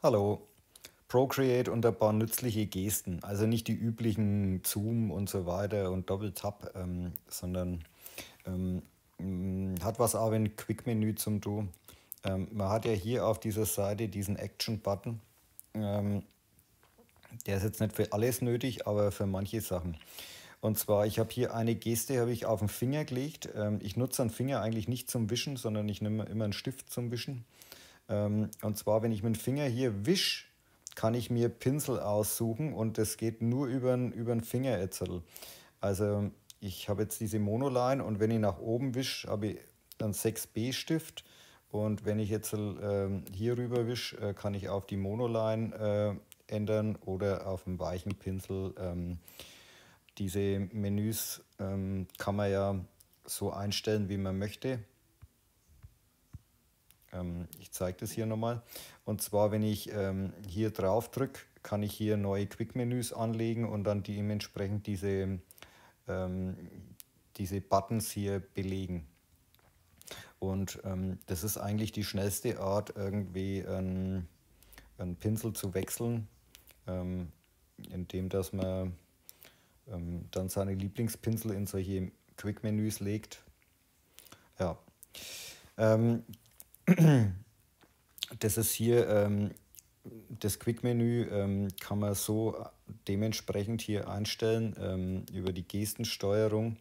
Hallo. Procreate und ein paar nützliche Gesten. Also nicht die üblichen Zoom und so weiter und Doppeltap, sondern hat was auch ein Quick-Menü zum tun. Man hat ja hier auf dieser Seite diesen Action-Button. Ähm, Der ist jetzt nicht für alles nötig, aber für manche Sachen. Und zwar, ich habe hier eine Geste, habe ich auf den Finger gelegt. Ich nutze einen Finger eigentlich nicht zum Wischen, sondern ich nehme immer einen Stift zum Wischen. Und zwar, wenn ich mit dem Finger hier wische, kann ich mir Pinsel aussuchen und das geht nur über den Finger jetzt. Also ich habe jetzt diese Monoline und wenn ich nach oben wische, habe ich einen 6B Stift und wenn ich jetzt hier rüber wische, kann ich auf die Monoline ändern oder auf einen weichen Pinsel. Diese Menüs kann man ja so einstellen, wie man möchte. Ich zeige das hier nochmal. Und zwar, wenn ich hier drauf drücke, kann ich hier neue Quick-Menüs anlegen und dann dementsprechend diese Buttons hier belegen. Und das ist eigentlich die schnellste Art, irgendwie einen Pinsel zu wechseln, indem dass man dann seine Lieblingspinsel in solche Quick-Menüs legt. Ja. Ähm, Das ist hier das Quick-Menü, kann man so dementsprechend hier einstellen über die Gestensteuerung,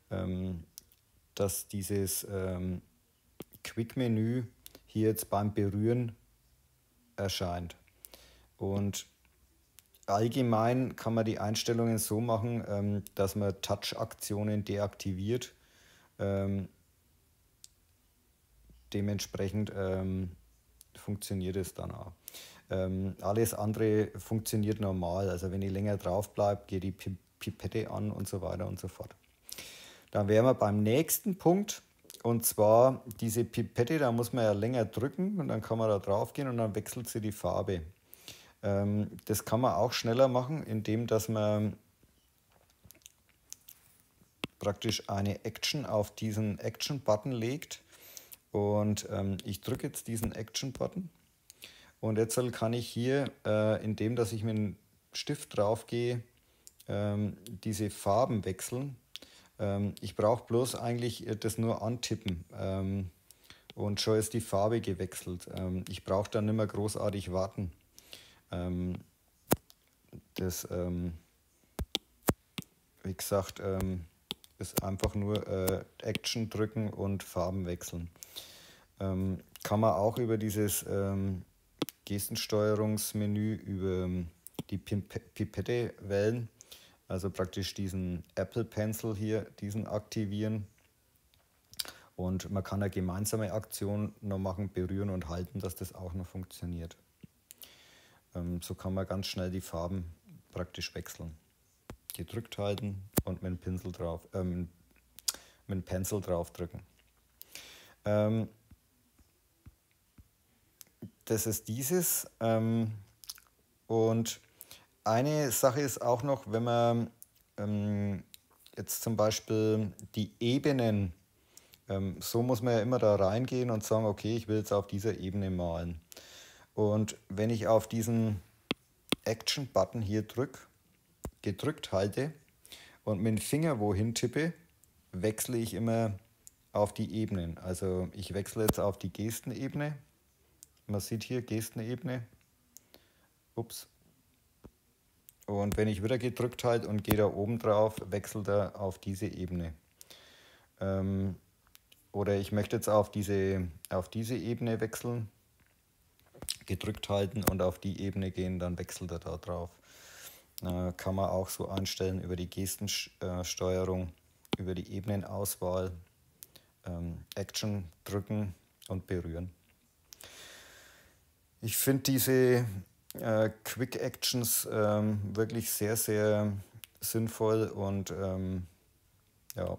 ähm, dass dieses Quick-Menü hier jetzt beim Berühren erscheint. Und allgemein kann man die Einstellungen so machen, dass man Touch-Aktionen deaktiviert. Ähm, Dementsprechend funktioniert es dann auch. Alles andere funktioniert normal. Also wenn ich länger drauf bleibe, geht die Pipette an und so weiter und so fort. Dann wären wir beim nächsten Punkt. Und zwar diese Pipette, da muss man ja länger drücken und dann kann man da drauf gehen und dann wechselt sie die Farbe. Das kann man auch schneller machen, indem dass man praktisch eine Action auf diesen Action-Button legt. Und ich drücke jetzt diesen Action-Button. Und jetzt kann ich hier, indem dass ich mit dem Stift drauf gehe, diese Farben wechseln. Ich brauche bloß eigentlich das nur antippen und schon ist die Farbe gewechselt. Ich brauche dann nicht mehr großartig warten. Das, wie gesagt, ist einfach nur Action drücken und Farben wechseln. Kann man auch über dieses Gestensteuerungsmenü über die Pipette wählen, also praktisch diesen Apple Pencil hier, diesen aktivieren. Und man kann eine gemeinsame Aktion noch machen, berühren und halten, dass das auch noch funktioniert. So kann man ganz schnell die Farben praktisch wechseln. Gedrückt halten und mit dem Pinsel drauf, mit dem Pencil drauf drücken. Das ist dieses. Und eine Sache ist auch noch, wenn man jetzt zum Beispiel die Ebenen, so muss man ja immer da reingehen und sagen, okay, ich will jetzt auf dieser Ebene malen. Und wenn ich auf diesen Action-Button hier gedrückt halte und mit dem Finger wohin tippe, wechsle ich immer auf die Ebenen. Also ich wechsle jetzt auf die Gestenebene. Man sieht hier Gestenebene. Ups. Und wenn ich wieder gedrückt halte und gehe da oben drauf, wechselt er auf diese Ebene. Oder ich möchte jetzt auf diese Ebene wechseln, gedrückt halten und auf die Ebene gehen, dann wechselt er da drauf. Kann man auch so einstellen über die Gestensteuerung, über die Ebenenauswahl, Action drücken und berühren. Ich finde diese Quick Actions wirklich sehr, sehr sinnvoll und ja,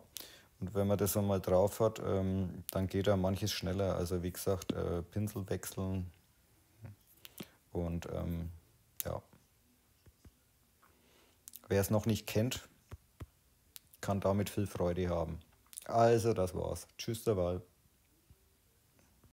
und wenn man das einmal drauf hat, dann geht da manches schneller. Also wie gesagt, Pinsel wechseln und ja, wer es noch nicht kennt, kann damit viel Freude haben. Also das war's. Tschüss derweil.